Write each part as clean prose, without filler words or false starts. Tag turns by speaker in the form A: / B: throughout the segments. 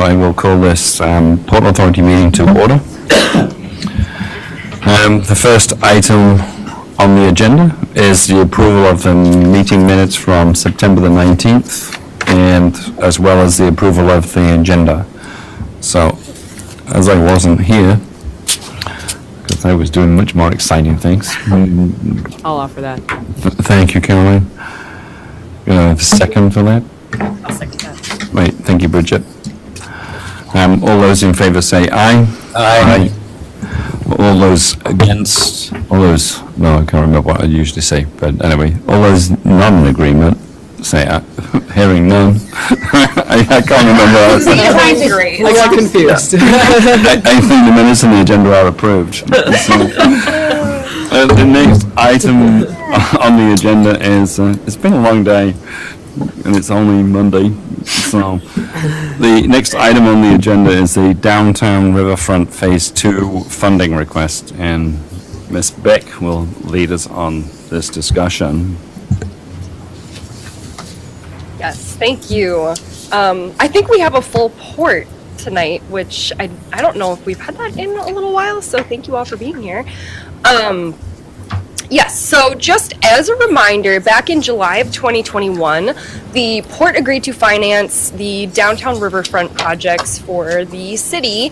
A: I will call this Port Authority meeting to order. The first item on the agenda is the approval of the meeting minutes from September the 19th, and as well as the approval of the agenda. So, as I wasn't here, because I was doing much more exciting things.
B: I'll offer that.
A: Thank you, Caroline. Second for that?
B: I'll second that.
A: Right, thank you, Bridget. All those in favor say aye. Aye. All those against, no, I can't remember what I usually say, but anyway, all those not in agreement, say aye. Hearing none. I can't remember what I said.
B: I got confused.
A: I think the minutes and the agenda are approved. So, the next item on the agenda is, it's been a long day, and it's only Monday, so the next item on the agenda is the Downtown Riverfront Phase 2 funding request, and Ms. Beck will lead us on this discussion.
C: Yes, thank you. I think we have a full port tonight, which I don't know if we've had that in a little while, so thank you all for being here. Yes, so just as a reminder, back in July of 2021, the port agreed to finance the downtown riverfront projects for the city.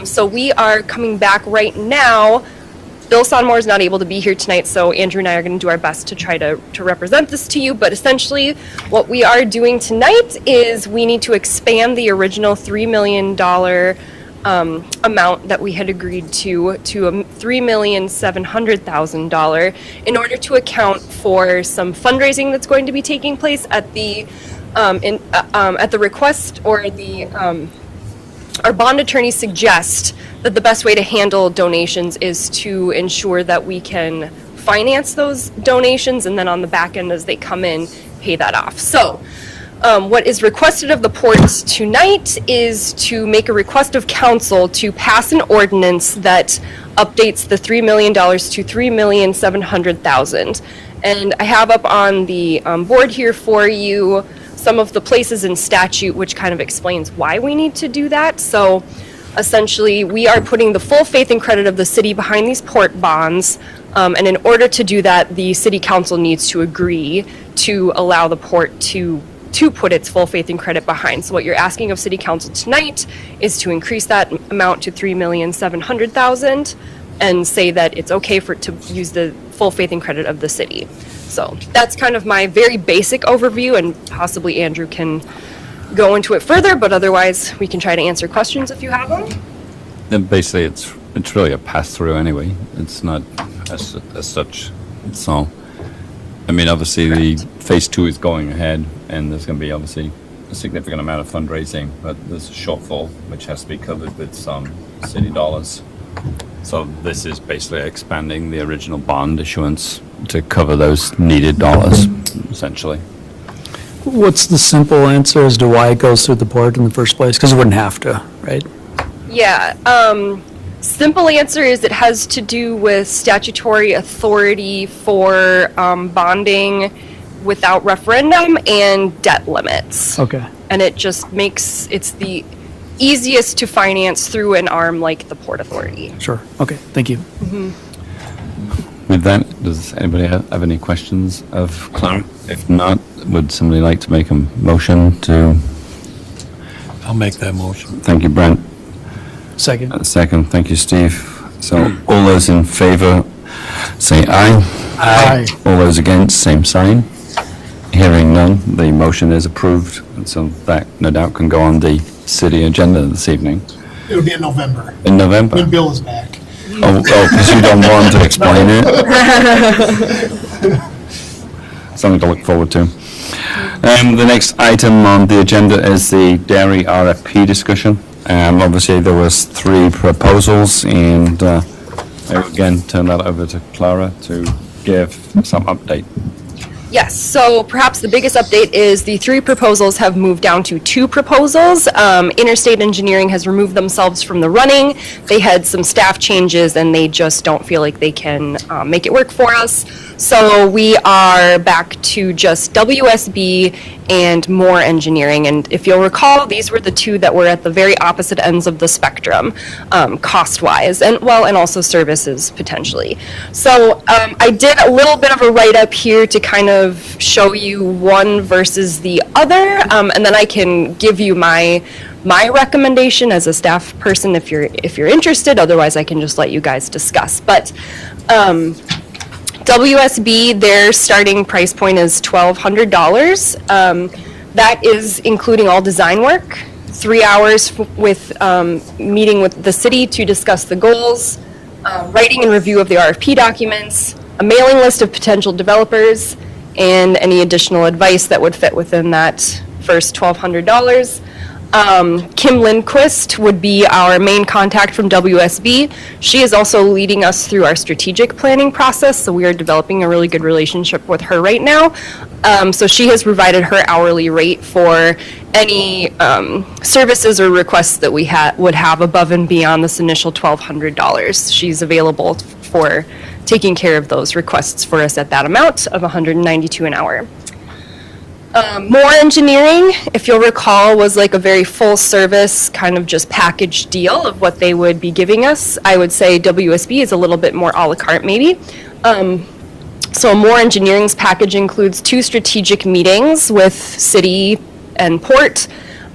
C: So we are coming back right now. Bill Sonmore is not able to be here tonight, so Andrew and I are going to do our best to try to represent this to you. But essentially, what we are doing tonight is we need to expand the original $3 million amount that we had agreed to $3,700,000 in order to account for some fundraising that's going to be taking place at the at the request, or the our bond attorneys suggest that the best way to handle donations is to ensure that we can finance those donations, and then on the back end as they come in, pay that off. So what is requested of the ports tonight is to make a request of council to pass an ordinance that updates the $3 million to $3,700,000. And I have up on the board here for you some of the places in statute which kind of explains why we need to do that. So essentially, we are putting the full faith and credit of the city behind these port bonds. And in order to do that, the city council needs to agree to allow the port to put its full faith and credit behind. So what you're asking of city council tonight is to increase that amount to $3,700,000 and say that it's okay to use the full faith and credit of the city. So that's kind of my very basic overview, and possibly Andrew can go into it further, but otherwise we can try to answer questions if you have them.
A: And basically, it's really a pass-through anyway. It's not as such. So, I mean, obviously, the phase 2 is going ahead, and there's going to be obviously a significant amount of fundraising, but there's a shortfall which has to be covered with some city dollars. So this is basically expanding the original bond issuance to cover those needed dollars, essentially.
D: What's the simple answer as to why it goes through the port in the first place? Because it wouldn't have to, right?
C: Yeah, simple answer is it has to do with statutory authority for bonding without referendum and debt limits.
D: Okay.
C: And it just makes it's the easiest to finance through an arm like the Port Authority.
D: Sure. Okay. Thank you.
A: With that, does anybody have any questions of Clara? If not, would somebody like to make a motion to?
E: I'll make that motion.
A: Thank you, Brent.
D: Second.
A: Second, thank you, Steve. So all those in favor say aye.
D: Aye.
A: All those against, same sign. Hearing none, the motion is approved, and so that no doubt can go on the city agenda this evening.
F: It would be in November,
A: In November?
F: when Bill is back.
A: Oh, because you don't want to explain it? Something to look forward to. The next item on the agenda is the dairy RFP discussion. Obviously, there was 3 proposals, and I will again turn that over to Clara to give some update.
C: Yes, so perhaps the biggest update is the 3 proposals have moved down to 2 proposals. Interstate Engineering has removed themselves from the running. They had some staff changes and they just don't feel like they can make it work for us. So we are back to just WSB and more engineering. And if you'll recall, these were the two that were at the very opposite ends of the spectrum, cost-wise, and also services potentially. So I did a little bit of a write-up here to kind of show you one versus the other, and then I can give you my recommendation as a staff person if you're interested. Otherwise, I can just let you guys discuss. But WSB, their starting price point is $1,200. That is including all design work, 3 hours with meeting with the city to discuss the goals, writing and review of the RFP documents, a mailing list of potential developers, and any additional advice that would fit within that first $1,200. Kim Lindquist would be our main contact from WSB. She is also leading us through our strategic planning process, so we are developing a really good relationship with her right now. So she has provided her hourly rate for any services or requests that we would have above and beyond this initial $1,200. She's available for taking care of those requests for us at that amount of $192 an hour. More engineering, if you'll recall, was like a very full service kind of just package deal of what they would be giving us. I would say WSB is a little bit more a la carte maybe. So more engineering's package includes 2 strategic meetings with city and port.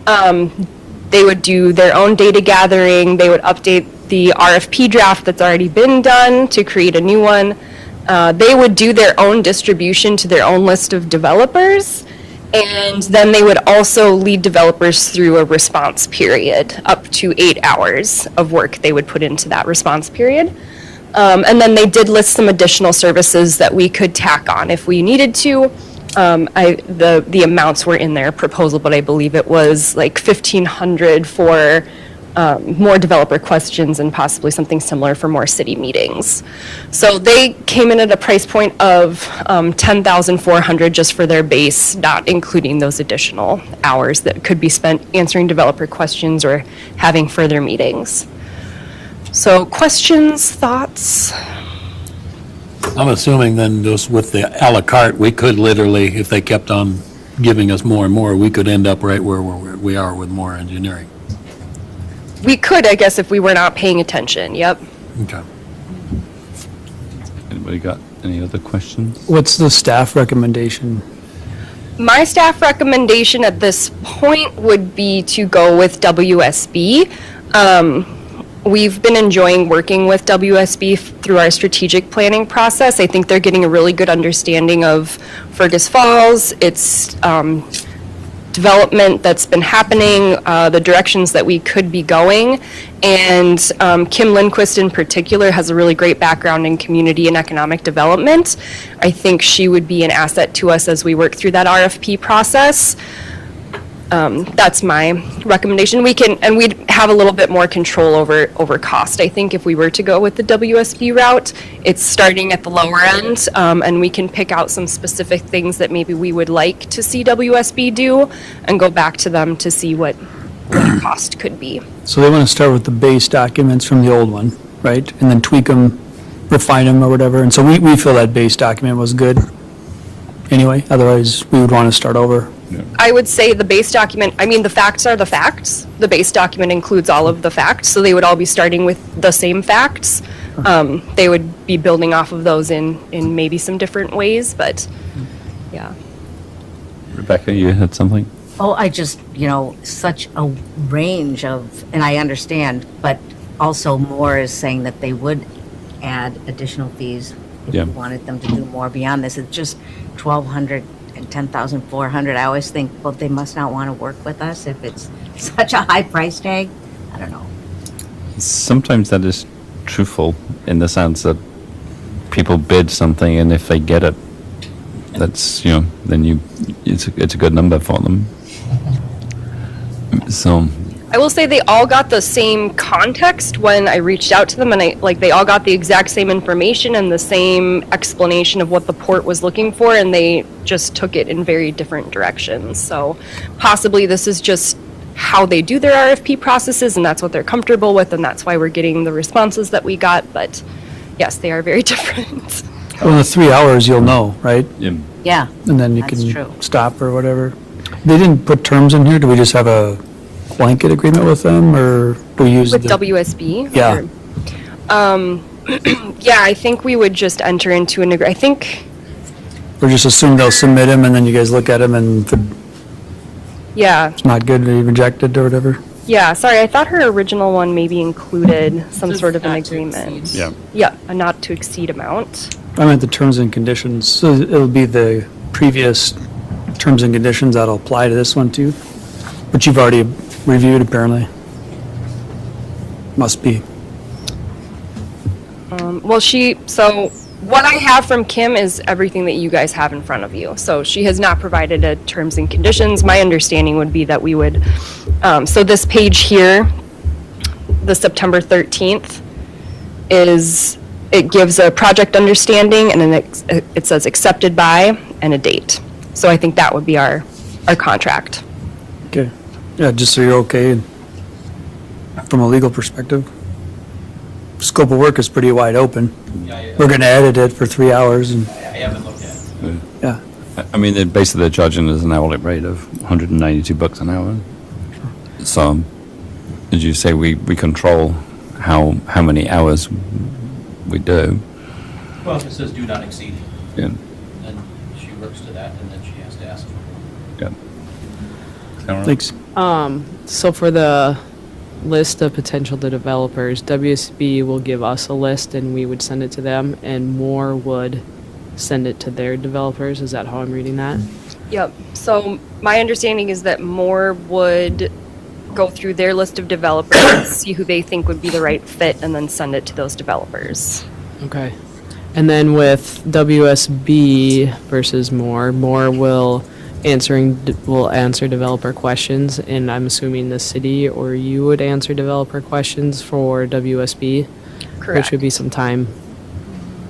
C: They would do their own data gathering. They would update the RFP draft that's already been done to create a new one. They would do their own distribution to their own list of developers. And then they would also lead developers through a response period, up to 8 hours of work they would put into that response period. And then they did list some additional services that we could tack on if we needed to. The amounts were in their proposal, but I believe it was like $1,500 for more developer questions and possibly something similar for more city meetings. So they came in at a price point of $10,400 just for their base, not including those additional hours that could be spent answering developer questions or having further meetings. So questions, thoughts?
E: I'm assuming then just with the à la carte, we could literally, if they kept on giving us more and more, we could end up right where we are with more engineering.
C: We could, I guess, if we were not paying attention, yep.
E: Okay.
A: Anybody got any other questions?
D: What's the staff recommendation?
C: My staff recommendation at this point would be to go with WSB. We've been enjoying working with WSB through our strategic planning process. I think they're getting a really good understanding of Fergus Falls, its development that's been happening, the directions that we could be going. And Kim Lindquist in particular has a really great background in community and economic development. I think she would be an asset to us as we work through that RFP process. That's my recommendation. We'd have a little bit more control over cost. I think if we were to go with the WSB route, it's starting at the lower end, and we can pick out some specific things that maybe we would like to see WSB do and go back to them to see what the cost could be.
D: So they want to start with the base documents from the old one, right? And then tweak them, refine them or whatever. And so we feel that base document was good anyway. Otherwise, we would want to start over.
C: I would say the base document, the facts are the facts. The base document includes all of the facts, so they would all be starting with the same facts. They would be building off of those in maybe some different ways, but yeah.
A: Rebecca, you had something?
G: Oh, I just, such a range of, and I understand, but also more is saying that they would add additional fees if
A: Yeah.
G: you wanted them to do more beyond this. It's just 1,200 and 10,400. I always think, well, they must not want to work with us if it's such a high price tag. I don't know.
A: Sometimes that is truthful in the sense that people bid something and if they get it, that's, then it's a good number for them. So,
C: I will say they all got the same context when I reached out to them, and they all got the exact same information and the same explanation of what the port was looking for, and they just took it in very different directions. So possibly this is just how they do their RFP processes, and that's what they're comfortable with, and that's why we're getting the responses that we got. But yes, they are very different.
D: Well, in the 3 hours, you'll know, right?
A: Yeah.
G: Yeah,
D: And then you
G: That's true.
D: can stop or whatever. They didn't put terms in here. Do we just have a blanket agreement with them, or do we use
C: With
D: the?
C: WSB?
D: Yeah.
C: Yeah, I think we would just enter into an I think,
D: Or just assume they'll submit them, and then you guys look at them, and if
C: yeah,
D: it's not good, they reject it or whatever?
C: yeah, sorry, I thought her original one maybe included some sort of an
B: Not to
C: agreement.
B: exceed.
A: Yeah.
C: Yeah, a not to exceed amount.
D: I meant the terms and conditions, so it'll be the previous terms and conditions that'll apply to this one too, which you've already reviewed apparently. Must be.
C: Well, so what I have from Kim is everything that you guys have in front of you. So she has not provided a terms and conditions. My understanding would be that we would, so this page here, the September 13th, it gives a project understanding and then it says accepted by and a date. So I think that would be our contract.
D: Okay. Yeah, just so you're okay from a legal perspective. Scope of work is pretty wide open. We're gonna edit it for 3 hours and,
H: I haven't looked at it.
D: yeah.
A: I mean, basically they're charging us an hourly rate of $192 an hour. So, as you say, we control how many hours we do.
H: Well, if it says do not exceed,
A: Yeah.
H: then she works to that, and then she has to ask for it.
A: Yeah.
D: Thanks.
B: So for the list of potential developers, WSB will give us a list and we would send it to them, and Moore would send it to their developers. Is that how I'm reading that?
C: Yep. So my understanding is that Moore would go through their list of developers, see who they think would be the right fit, and then send it to those developers.
B: Okay. And then with WSB versus Moore, Moore will answer developer questions, and I'm assuming the city or you would answer developer questions for WSB,
C: Correct.
B: which would be some time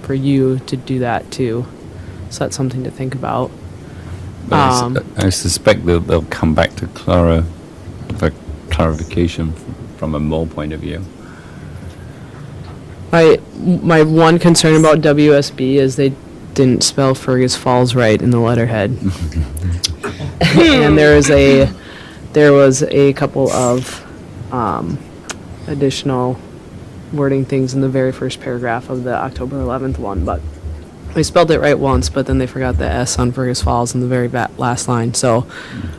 B: for you to do that too. So that's something to think about.
A: But I suspect they'll come back to Clara for clarification from a Moore point of view.
B: My one concern about WSB is they didn't spell Fergus Falls right in the letterhead. And there was a couple of additional wording things in the very first paragraph of the October 11th one, but they spelled it right once, but then they forgot the S on Fergus Falls in the very last line. So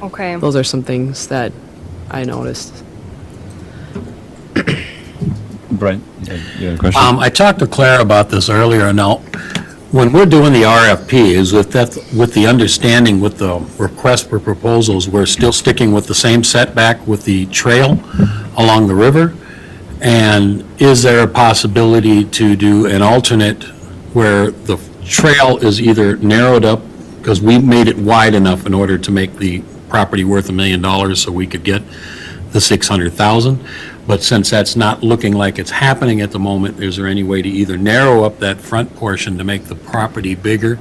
C: Okay.
B: those are some things that I noticed.
A: Brent, you had a question?
E: I talked to Claire about this earlier. Now, when we're doing the RFPs, with the understanding with the request for proposals, we're still sticking with the same setback with the trail along the river? And is there a possibility to do an alternate where the trail is either narrowed up, because we made it wide enough in order to make the property worth $1 million so we could get the 600,000? But since that's not looking like it's happening at the moment, is there any way to either narrow up that front portion to make the property bigger?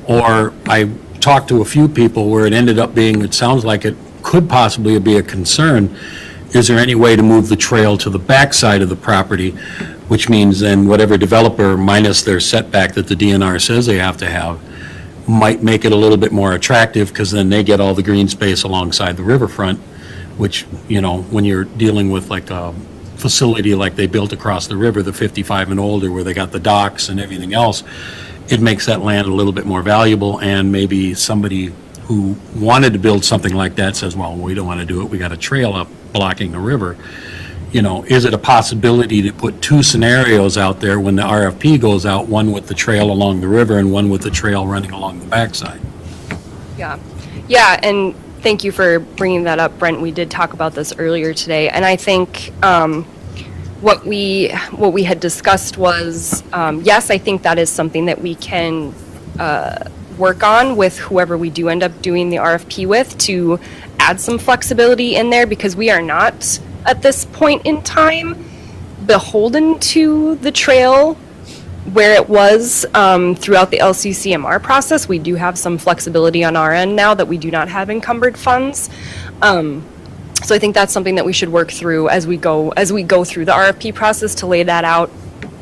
E: Or I talked to a few people where it ended up being, it sounds like it could possibly be a concern. Is there any way to move the trail to the backside of the property, which means then whatever developer, minus their setback that the DNR says they have to have, might make it a little bit more attractive, because then they get all the green space alongside the riverfront, which, you know, when you're dealing with like a facility like they built across the river, the 55 and older, where they got the docks and everything else, it makes that land a little bit more valuable, and maybe somebody who wanted to build something like that says, well, we don't want to do it, we got a trail up blocking the river. You know, is it a possibility to put two scenarios out there when the RFP goes out, one with the trail along the river and one with the trail running along the backside?
C: Yeah. Yeah, and thank you for bringing that up, Brent. We did talk about this earlier today, and I think what we had discussed was, yes, I think that is something that we can work on with whoever we do end up doing the RFP with, to add some flexibility in there, because we are not, at this point in time, beholden to the trail where it was throughout the LCCMR process. We do have some flexibility on our end now that we do not have encumbered funds. So I think that's something that we should work through as we go through the RFP process, to lay that out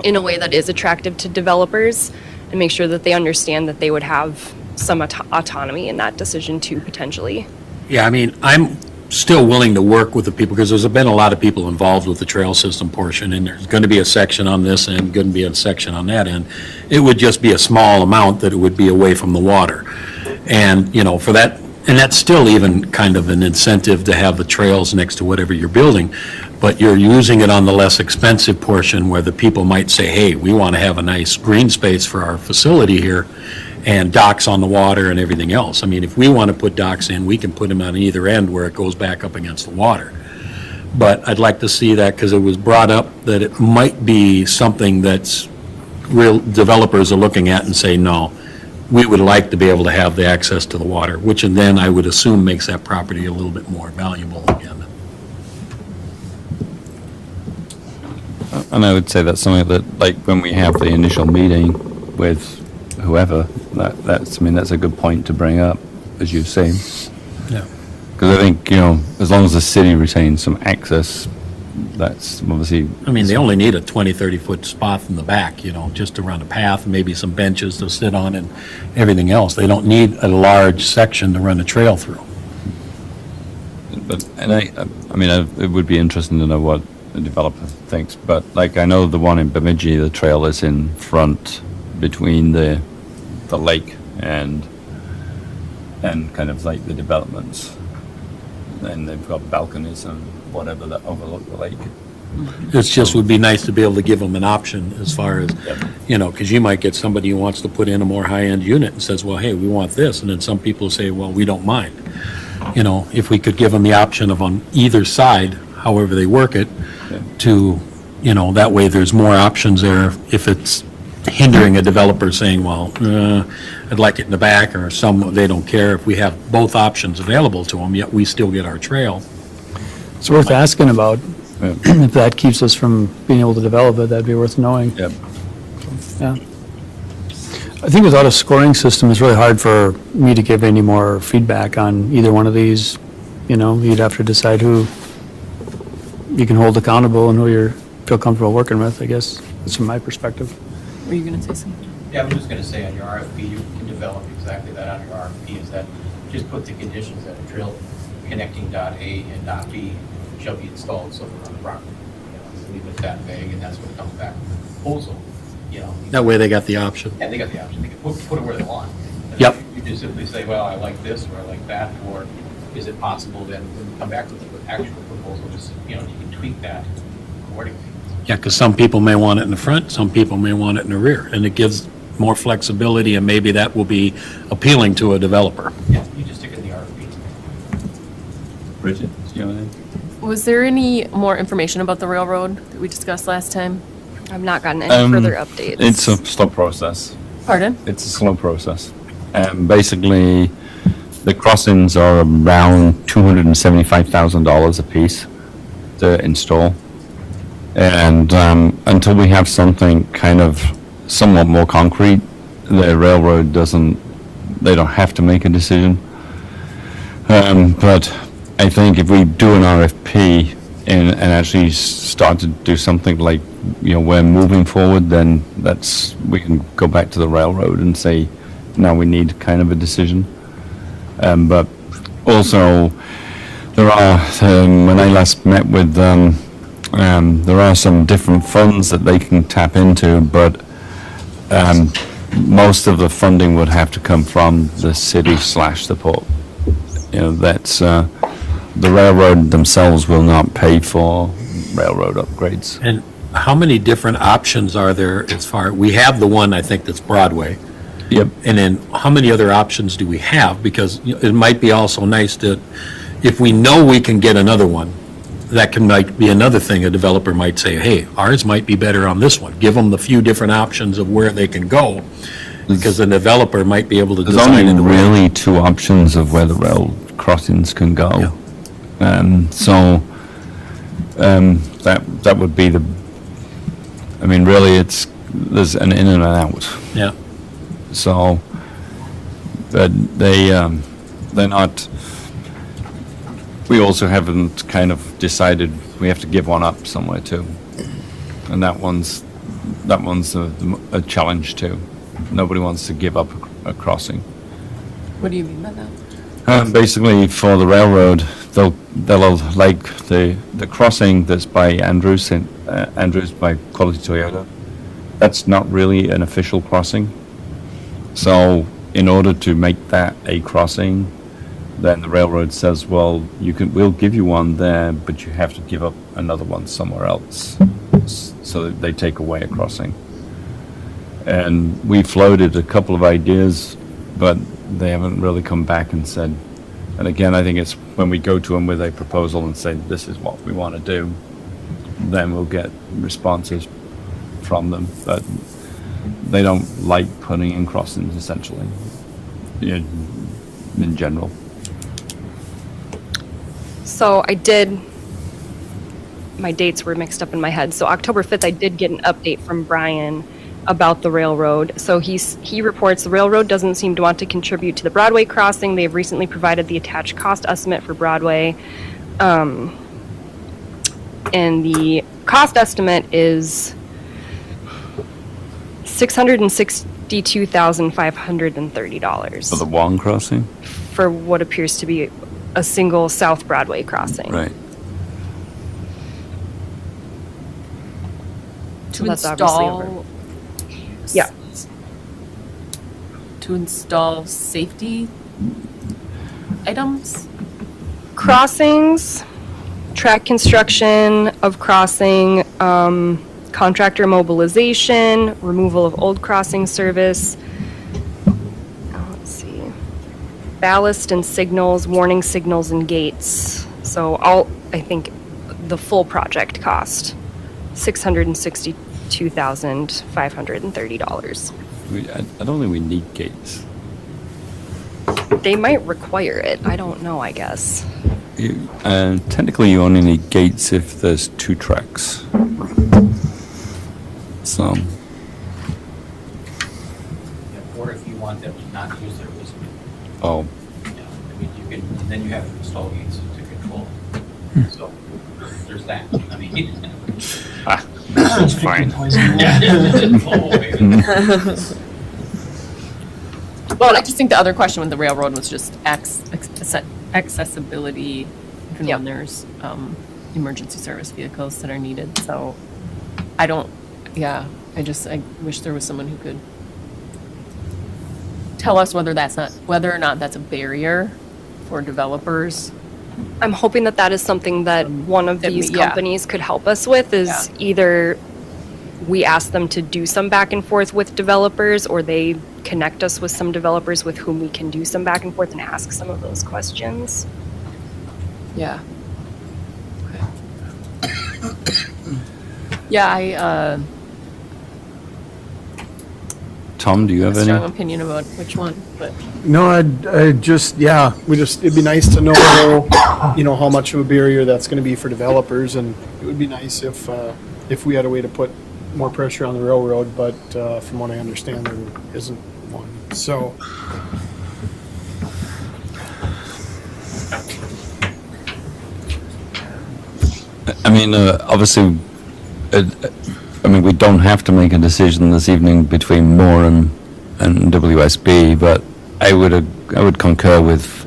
C: in a way that is attractive to developers, and make sure that they understand that they would have some autonomy in that decision too, potentially.
E: Yeah, I mean, I'm still willing to work with the people, because there's been a lot of people involved with the trail system portion, and there's going to be a section on this end, going to be a section on that end. It would just be a small amount that it would be away from the water. And, you know, for that, and that's still even kind of an incentive to have the trails next to whatever you're building, but you're using it on the less expensive portion where the people might say, hey, we want to have a nice green space for our facility here, and docks on the water and everything else. I mean, if we want to put docks in, we can put them on either end where it goes back up against the water. But I'd like to see that, because it was brought up that it might be something that's real developers are looking at and say, no, we would like to be able to have the access to the water, which and then I would assume makes that property a little bit more valuable again.
A: And I would say that's something that, like, when we have the initial meeting with whoever, that's a good point to bring up, as you say.
E: Yeah.
A: Because I think, you know, as long as the city retains some access, that's obviously.
E: I mean, they only need a 20, 30-foot spot in the back, you know, just to run a path, maybe some benches to sit on and everything else. They don't need a large section to run a trail through.
A: But, and it would be interesting to know what the developer thinks, but like, I know the one in Bemidji, the trail is in front between the lake and kind of like the developments. And they've got balconies and whatever that overlook the lake.
E: It's just would be nice to be able to give them an option as far as, you know, because you might get somebody who wants to put in a more high-end unit and says, well, hey, we want this. And then some people say, well, we don't mind. You know, if we could give them the option of on either side, however they work it, to, you know, that way there's more options there if it's hindering a developer saying, well, I'd like it in the back, or some, they don't care. If we have both options available to them, yet we still get our trail.
D: It's worth asking about.
A: Yeah.
D: If that keeps us from being able to develop it, that'd be worth knowing.
A: Yep.
D: Yeah. I think without a scoring system, it's really hard for me to give any more feedback on either one of these. You know, you'd have to decide who you can hold accountable and who you feel comfortable working with, I guess. That's from my perspective.
B: Were you going to say something?
H: Yeah, I was just going to say, on your RFP, you can develop exactly that on your RFP, is that just put the conditions that a trail connecting dot A and dot B shall be installed somewhere on the property. You know, just leave it that vague, and that's what comes back with the proposal, you know.
E: That way they got the option.
H: Yeah, they got the option, they can put it where they want. And
E: Yep.
H: You just simply say, well, I like this, or I like that, or is it possible then when you come back with the actual proposal, just, you know, you can tweak that accordingly.
E: Yeah, because some people may want it in the front, some people may want it in the rear, and it gives more flexibility, and maybe that will be appealing to a developer.
H: Yeah, you just stick it in the RFP.
A: Bridget, do you want
I: Was there any more information about the railroad that we discussed last time?
C: I've not gotten any further updates.
A: It's a slow process.
I: Pardon?
A: It's a slow process. Basically, the crossings are around $275,000 a piece to install. And until we have something kind of somewhat more concrete, the railroad they don't have to make a decision. But I think if we do an RFP and actually start to do something like, you know, we're moving forward, then we can go back to the railroad and say, now we need kind of a decision. But also, there are, when I last met with them, there are some different funds that they can tap into, but most of the funding would have to come from the city / the port. You know, that's, the railroad themselves will not pay for railroad upgrades.
E: And how many different options are there as far, we have the one, I think, that's Broadway.
A: Yep.
E: And then how many other options do we have? Because you know, it might be also nice to, if we know we can get another one, that might be another thing. A developer might say, hey, ours might be better on this one. Give them the few different options of where they can go, because the developer might be able to
A: There's
E: design
A: only
E: it.
A: really two options of where the rail crossings can go.
E: Yeah.
A: That would be I mean, really, there's an in and an out.
E: Yeah.
A: So, but they're not, we also haven't kind of decided we have to give one up somewhere too. And that one's a challenge too. nobody wants to give up a crossing.
I: What do you mean by that?
A: Basically, for the railroad, they'll like the crossing that's by Andrews and Andrews by Quality Toyota. That's not really an official crossing. So, in order to make that a crossing, then the railroad says, well, we'll give you one there, but you have to give up another one somewhere else. So that they take away a crossing. And we floated a couple of ideas, but they haven't really come back and said, and again, I think it's when we go to them with a proposal and say, this is what we want to do, then we'll get responses from them. But they don't like putting in crossings, essentially, in general.
C: So my dates were mixed up in my head. So October 5th, I did get an update from Brian about the railroad. So he reports the railroad doesn't seem to want to contribute to the Broadway crossing. They have recently provided the attached cost estimate for Broadway. And the cost estimate is $662,530
A: For the Wong crossing?
C: for what appears to be a single South Broadway crossing.
A: Right.
C: So that's obviously over. Yeah.
I: To install safety items?
C: Crossings, track construction of crossing, contractor mobilization, removal of old crossing service. Let's see. Ballast and signals, warning signals and gates. So I think the full project cost, $662,530.
A: I don't think we need gates.
C: They might require it. I don't know, I guess.
A: Technically, you only need gates if there's 2 tracks. So,
H: Or if you want them to not use their wisdom.
A: oh,
H: I mean, you can, and then you have to install gates to control it. So, there's that. I mean.
A: that's fine.
I: Well, I just think the other question with the railroad was just accessibility, even
C: Yep.
I: when there's emergency service vehicles that are needed. So I wish there was someone who could tell us whether or not that's a barrier for developers.
C: I'm hoping that is something that one of these
I: yeah.
C: companies could help us with, is
I: Yeah.
C: either we ask them to do some back and forth with developers, or they connect us with some developers with whom we can do some back and forth and ask some of those questions.
I: Yeah. Yeah,
A: Tom, do you have
I: a strong
A: any?
I: opinion about which one, but
F: No, it'd be nice to know, how much of a barrier that's gonna be for developers, and it would be nice if we had a way to put more pressure on the railroad, but, from what I understand, there isn't one, so.
A: I mean, obviously, we don't have to make a decision this evening between Moore and WSB, but I would concur with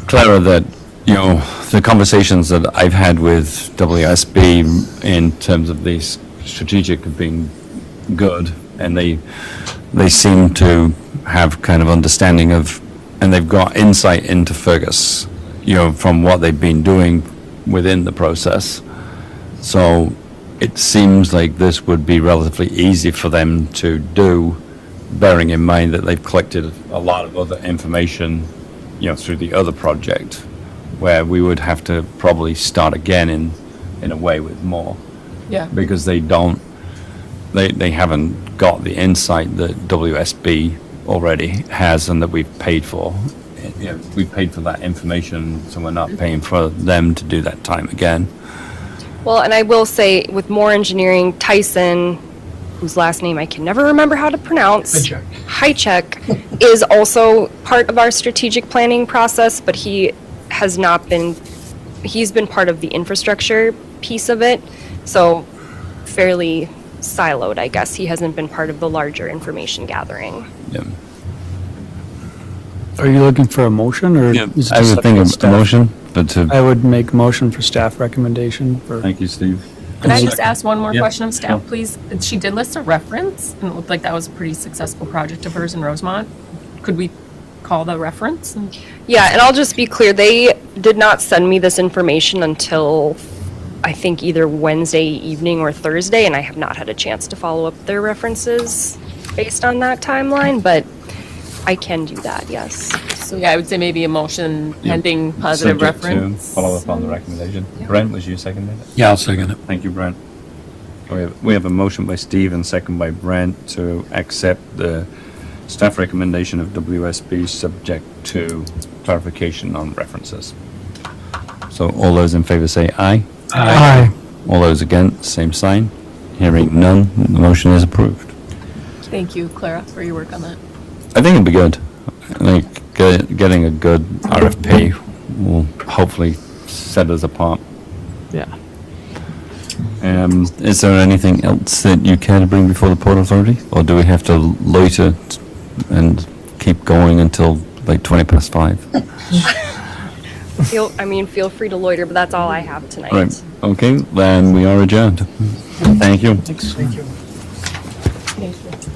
A: Clara that, the conversations that I've had with WSB in terms of these strategic have been good, and they seem to have kind of understanding of, and they've got insight into Fergus, from what they've been doing within the process. So it seems like this would be relatively easy for them to do, bearing in mind that they've collected a lot of other information, through the other project, where we would have to probably start again in a way with more,
I: yeah.
A: because they haven't got the insight that WSB already has and that we've paid for. We've paid for that information, so we're not paying for them to do that time again.
C: Well, and I will say, with Moore Engineering, Tyson, whose last name I can never remember how to pronounce. Hychek is also part of our strategic planning process, but he's been part of the infrastructure piece of it, so fairly siloed, I guess. He hasn't been part of the larger information gathering.
A: Yeah.
D: Are you looking for a motion, or? is it
A: I
D: just
A: would think
D: up to
A: of a
D: staff?
A: motion, but to,
D: I would make a motion for staff recommendation for.
A: thank you, Steve.
I: Can I just ask one more
A: Yeah,
I: question of staff,
A: sure.
I: please? She did list a reference, and it looked like that was a pretty successful project of hers in Rosemont. Could we call the reference?
C: Yeah, and I'll just be clear, they did not send me this information until, I think, either Wednesday evening or Thursday, and I have not had a chance to follow up their references based on that timeline, but I can do that, yes.
I: So yeah, I would say maybe a motion pending positive
A: Subject to
I: reference.
A: follow up on the recommendation. Brent, was you seconded it?
E: Yeah, I'll second it.
A: Thank you, Brent. We have a motion by Steve and second by Brent to accept the staff recommendation of WSB subject to clarification on references. So all those in favor say aye.
D: Aye.
A: All those against, same sign. Hearing none, the motion is approved.
I: Thank you, Clara, for your work on that.
A: I think it'd be good. I think getting a good RFP will hopefully set us apart.
B: Yeah.
A: Is there anything else that you care to bring before the Port Authority? Or do we have to loiter and keep going until like 5:20?
C: Feel free to loiter, but that's all I have tonight.
A: Right, okay, then we are adjourned. Thank you.
D: Thanks. Thank you.
I: Thank you.